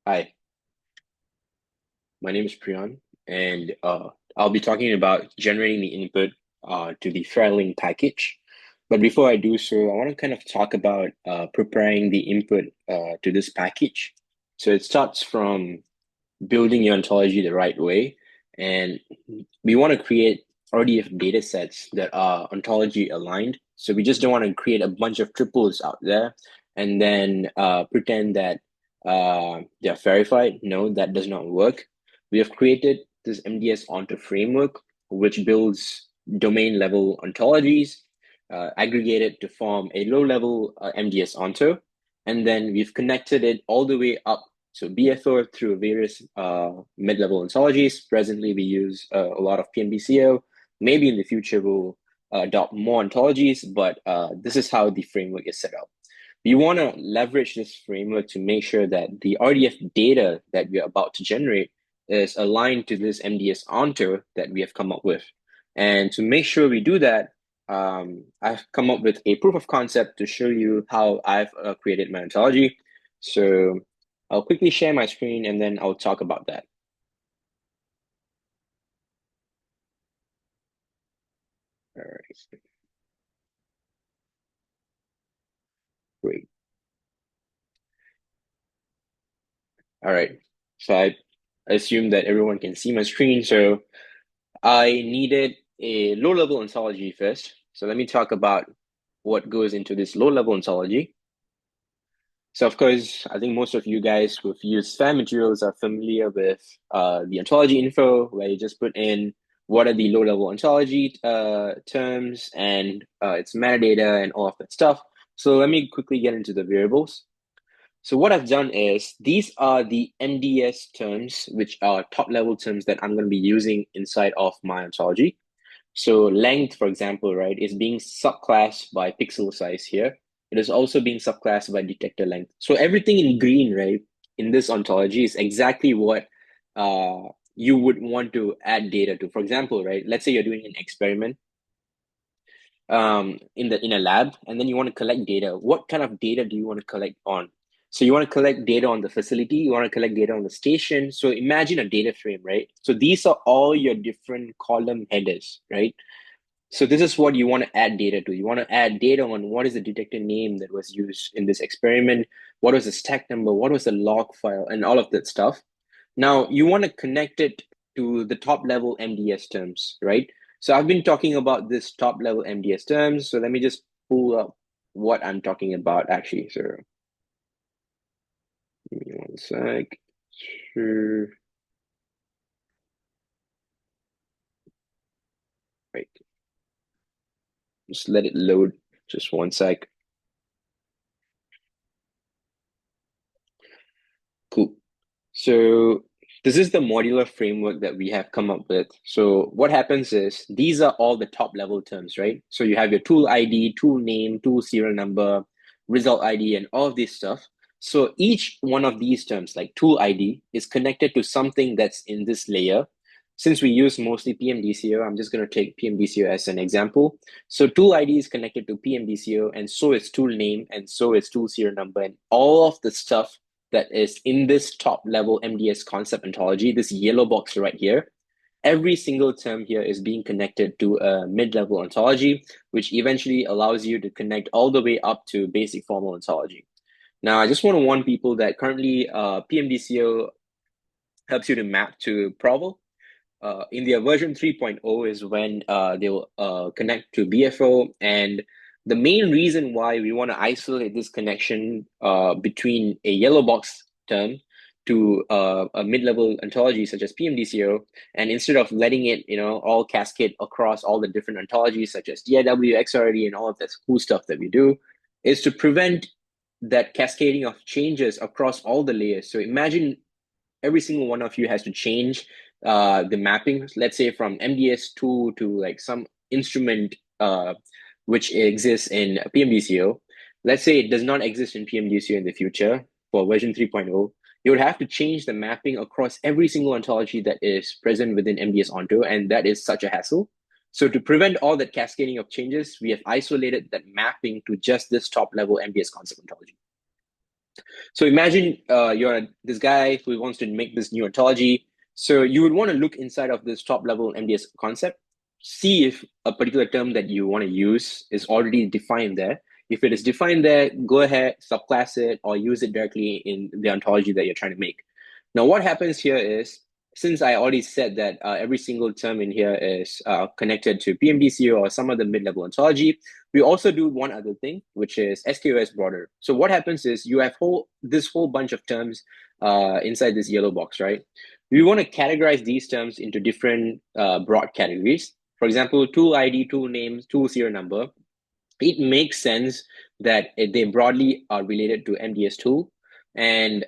Hi, my name is Priyan, and I'll be talking about generating the input to the Fairlink package. But before I do so, I want to kind of talk about preparing the input to this package. So it starts from building your ontology the right way, and we want to create RDF data sets that are ontology aligned. So we just don't want to create a bunch of triples out there and then pretend that they're verified. No, that does not work. We have created this MDS Onto framework, which builds domain level ontologies, aggregated to form a low level MDS Onto, and then we've connected it all the way up so BFO through various mid-level ontologies. Presently, we use a lot of PMBCO. Maybe in the future, we'll adopt more ontologies, but this is how the framework is set up. We want to leverage this framework to make sure that the RDF data that we're about to generate is aligned to this MDS onto that we have come up with. And to make sure we do that, I've come up with a proof of concept to show you how I've created my ontology. So I'll quickly share my screen and then I'll talk about that. All right, great. All right. So I assume that everyone can see my screen. So I needed a low-level ontology first. So let me talk about what goes into this low-level ontology. So of course, I think most of you guys who've used SPAM materials are familiar with the ontology info, where you just put in what are the low-level ontology terms and its metadata and all of that stuff. So let me quickly get into the variables. So what I've done is these are the MDS terms, which are top-level terms that I'm going to be using inside of my ontology. So length, for example, right, is being subclassed by pixel size here. It is also being subclassed by detector length. So everything in green, right, in this ontology is exactly what you would want to add data to. For example, right, let's say you're doing an experiment in a lab, and then you want to collect data. What kind of data do you want to collect on? So you want to collect data on the facility, you want to collect data on the station. So imagine a data frame, right? So these are all your different column headers, right? So this is what you want to add data to. You want to add data on what is the detector name that was used in this experiment, what was the stack number, what was the log file, and all of that stuff. Now you want to connect it to the top level MDS terms, right? So I've been talking about this top level MDS terms. So let me just pull up what I'm talking about actually. So give me one sec. Sure. Right. Just let it load. Just one sec. Cool. So this is the modular framework that we have come up with. So what happens is these are all the top level terms, right? So you have your tool ID, tool name, tool serial number, result ID, and all of this stuff. So each one of these terms, like tool ID, is connected to something that's in this layer. Since we use mostly PMDCO, I'm just going to take PMDCO as an example. So tool ID is connected to PMDCO, and so is tool name, and so is tool serial number, and all of the stuff that is in this top level MDS concept ontology, this yellow box right here, every single term here is being connected to a mid-level ontology, which eventually allows you to connect all the way up to basic formal ontology. Now, I just want to warn people that currently PMDCO helps you to map to Provel. In their version 3.0 is when they will connect to BFO. And the main reason why we want to isolate this connection between a yellow box term to a mid-level ontology such as PMDCO, and instead of letting it, all cascade across all the different ontologies such as DIW, XRD, and all of that cool stuff that we do, is to prevent that cascading of changes across all the layers. So imagine every single one of you has to change the mapping, let's say from MDS2 to like some instrument which exists in PMDCO. Let's say it does not exist in PMDCO in the future for version 3.0. You would have to change the mapping across every single ontology that is present within MDS Onto, and that is such a hassle. So to prevent all that cascading of changes, we have isolated that mapping to just this top level MDS concept ontology. So imagine you're this guy who wants to make this new ontology. So you would want to look inside of this top level MDS concept, see if a particular term that you want to use is already defined there. If it is defined there, go ahead, subclass it, or use it directly in the ontology that you're trying to make. Now, what happens here is, since I already said that every single term in here is connected to PMDCO or some other mid-level ontology, we also do one other thing, which is SKOS broader. So what happens is you have this whole bunch of terms inside this yellow box, right? We want to categorize these terms into different broad categories. For example, tool ID, tool names, tool serial number. It makes sense that they broadly are related to MDS2. And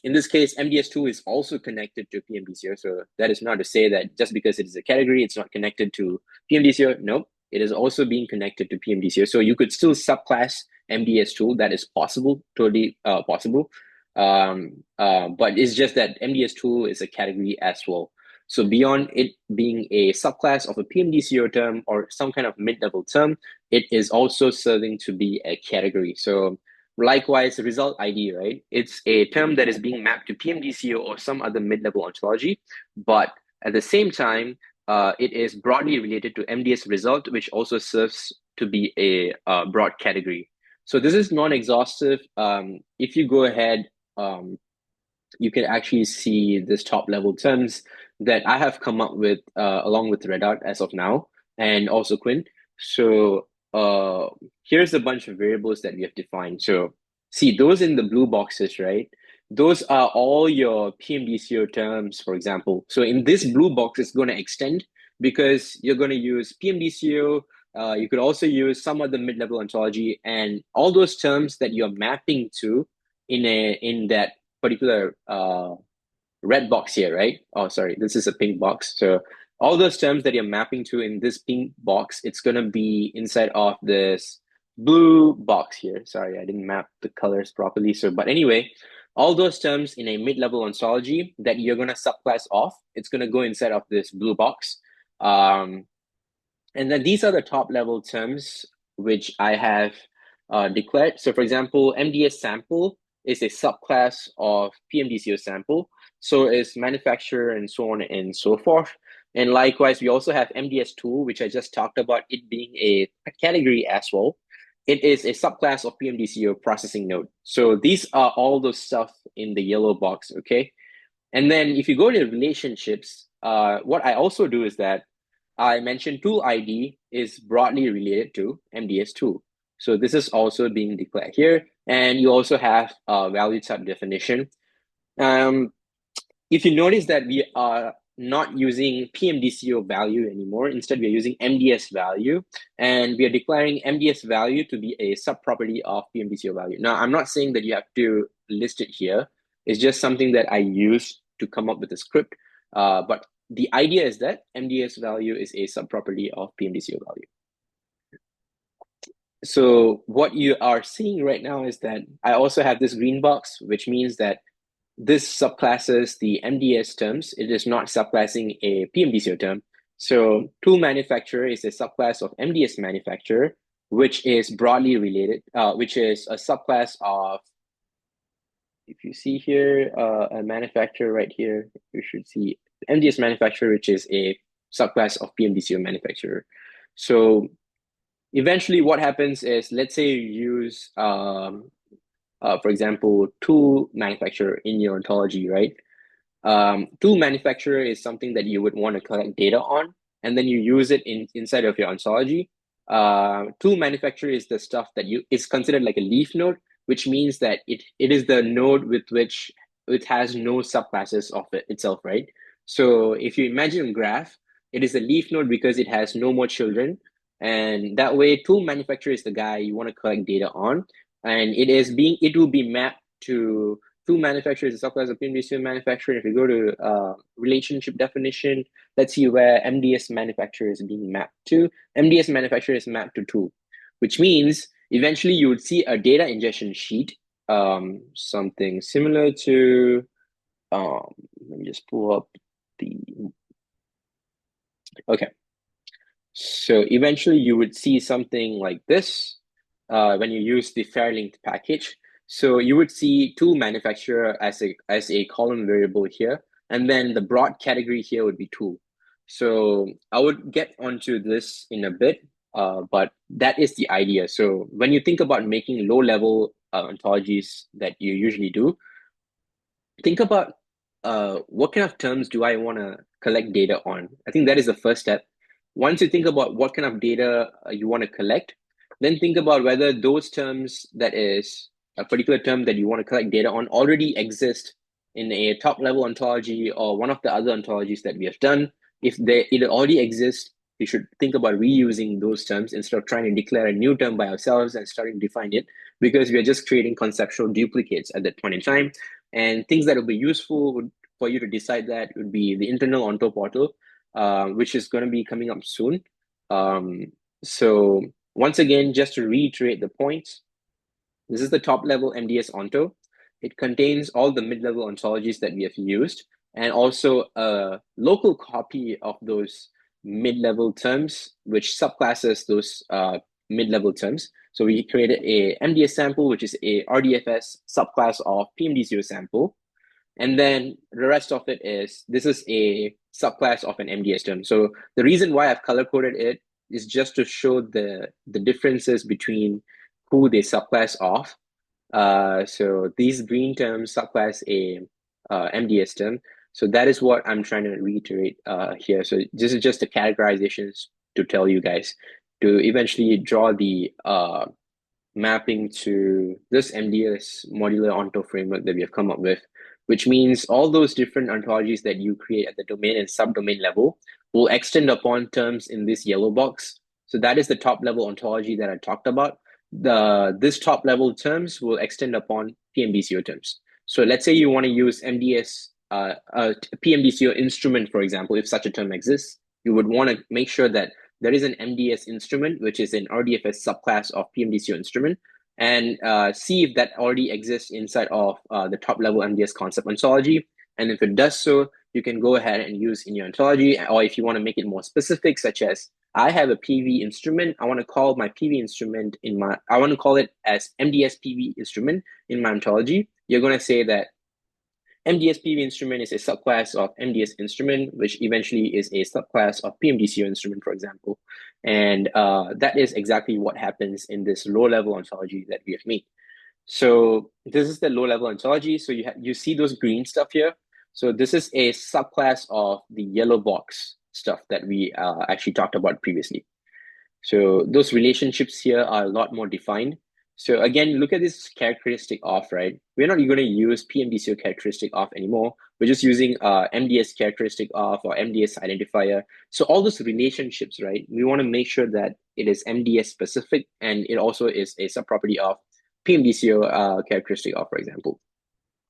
in this case, MDS2 is also connected to PMDCO. So that is not to say that just because it is a category, it's not connected to PMDCO. No, it is also being connected to PMDCO. So you could still subclass MDS2. That is possible, totally possible. But it's just that MDS2 is a category as well. So beyond it being a subclass of a PMDCO term or some kind of mid-level term, it is also serving to be a category. So likewise, result ID, right? It's a term that is being mapped to PMDCO or some other mid-level ontology, but at the same time, it is broadly related to MDS result, which also serves to be a broad category. So this is non-exhaustive. If you go ahead, you can actually see this top level terms that I have come up with along with Redart as of now, and also Quinn. So here's a bunch of variables that we have defined. So see those in the blue boxes, right? Those are all your PMDCO terms, for example. So in this blue box, it's going to extend because you're going to use PMDCO. You could also use some other mid-level ontology, and all those terms that you're mapping to in that particular red box here, right? Oh, sorry, this is a pink box. So all those terms that you're mapping to in this pink box, it's going to be inside of this blue box here. Sorry, I didn't map the colors properly. So, but anyway, all those terms in a mid-level ontology that you're going to subclass off, it's going to go inside of this blue box. And then these are the top level terms which I have declared. So for example, MDS sample is a subclass of PMDCO sample. So is manufacturer and so on and so forth. And likewise, we also have MDS tool, which I just talked about it being a category as well. It is a subclass of PMDCO processing node. So these are all those stuff in the yellow box, okay? And then if you go to relationships, what I also do is that I mentioned tool ID is broadly related to MDS tool. So this is also being declared here. And you also have a value type definition. Um, if you notice that we are not using PMDCO value anymore, instead we are using MDS value, and we are declaring MDS value to be a subproperty of PMDCO value. Now, I'm not saying that you have to list it here. It's just something that I use to come up with a script. But the idea is that MDS value is a subproperty of PMDCO value. So what you are seeing right now is that I also have this green box, which means that this subclasses the MDS terms. It is not subclassing a PMDCO term. So tool manufacturer is a subclass of MDS manufacturer, which is broadly related, which is a subclass of, if you see here, a manufacturer right here, you should see MDS manufacturer, which is a subclass of PMDCO manufacturer. So eventually what happens is, let's say you use, for example, tool manufacturer in your ontology, right? Tool manufacturer is something that you would want to collect data on, and then you use it inside of your ontology. Tool manufacturer is the stuff that is considered like a leaf node, which means that it is the node with which it has no subclasses of it itself, right? So if you imagine a graph, it is a leaf node because it has no more children, and that way tool manufacturer is the guy you want to collect data on, and it will be mapped to tool manufacturer is a subclass of PMDCO manufacturer. If you go to relationship definition, let's see where MDS manufacturer is being mapped to. MDS manufacturer is mapped to tool, which means eventually you would see a data ingestion sheet, something similar to, let me just pull up the, okay. So eventually you would see something like this when you use the Fairlinked package. So you would see tool manufacturer as a column variable here, and then the broad category here would be tool. So I would get onto this in a bit, but that is the idea. So when you think about making low-level ontologies that you usually do, think about what kind of terms do I want to collect data on? I think that is the first step. Once you think about what kind of data you want to collect, then think about whether those terms, that is a particular term that you want to collect data on, already exist in a top level ontology or one of the other ontologies that we have done. If it already exists, you should think about reusing those terms instead of trying to declare a new term by ourselves and starting to define it, because we are just creating conceptual duplicates at that point in time. And things that would be useful for you to decide that would be the internal Onto portal, which is going to be coming up soon. So once again, just to reiterate the points, this is the top level MDS Onto. It contains all the mid-level ontologies that we have used, and also a local copy of those mid-level terms, which subclasses those mid-level terms. So we created a MDS sample, which is a RDFS subclass of PMD0 sample. And then the rest of it is, this is a subclass of an MDS term. So the reason why I've color coded it is just to show the differences between who they subclass of. So these green terms subclass a MDS term. So that is what I'm trying to reiterate here. So this is just the categorizations to tell you guys to eventually draw the mapping to this MDS modular Onto framework that we have come up with, which means all those different ontologies that you create at the domain and subdomain level will extend upon terms in this yellow box. So that is the top level ontology that I talked about. This top level terms will extend upon PMDCO terms. So let's say you want to use MDS, PMDCO instrument, for example, if such a term exists, you would want to make sure that there is an MDS instrument, which is an RDFS subclass of PMDCO instrument, and see if that already exists inside of the top level MDS concept ontology. And if it does so, you can go ahead and use in your ontology. Or if you want to make it more specific, such as I have a PV instrument, I want to call my PV instrument I want to call it as MDS PV instrument in my ontology. You're going to say that MDS PV instrument is a subclass of MDS instrument, which eventually is a subclass of PMDCO instrument, for example. And that is exactly what happens in this low-level ontology that we have made. So this is the low-level ontology. So you see those green stuff here. So this is a subclass of the yellow box stuff that we actually talked about previously. So those relationships here are a lot more defined. So again, look at this characteristic of, right? We're not going to use PMDCO characteristic of anymore. We're just using MDS characteristic of or MDS identifier. So all those relationships, right? We want to make sure that it is MDS specific, and it also is a subproperty of PMDCO characteristic of, for example.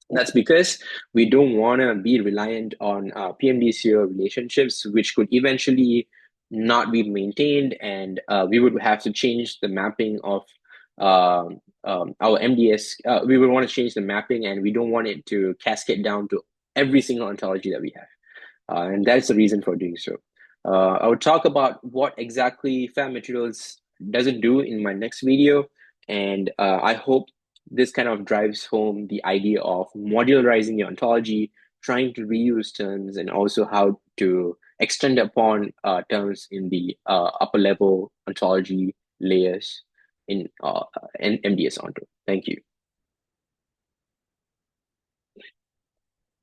That's because we don't want to be reliant on PMDCO relationships, which could eventually not be maintained, and we would have to change the mapping of our MDS. We would want to change the mapping, and we don't want it to cascade down to every single ontology that we have. And that's the reason for doing so. I would talk about what exactly Fab Materials doesn't do in my next video, and I hope this kind of drives home the idea of modularizing your ontology, trying to reuse terms, and also how to extend upon terms in the upper level ontology layers in MDS Onto. Thank you.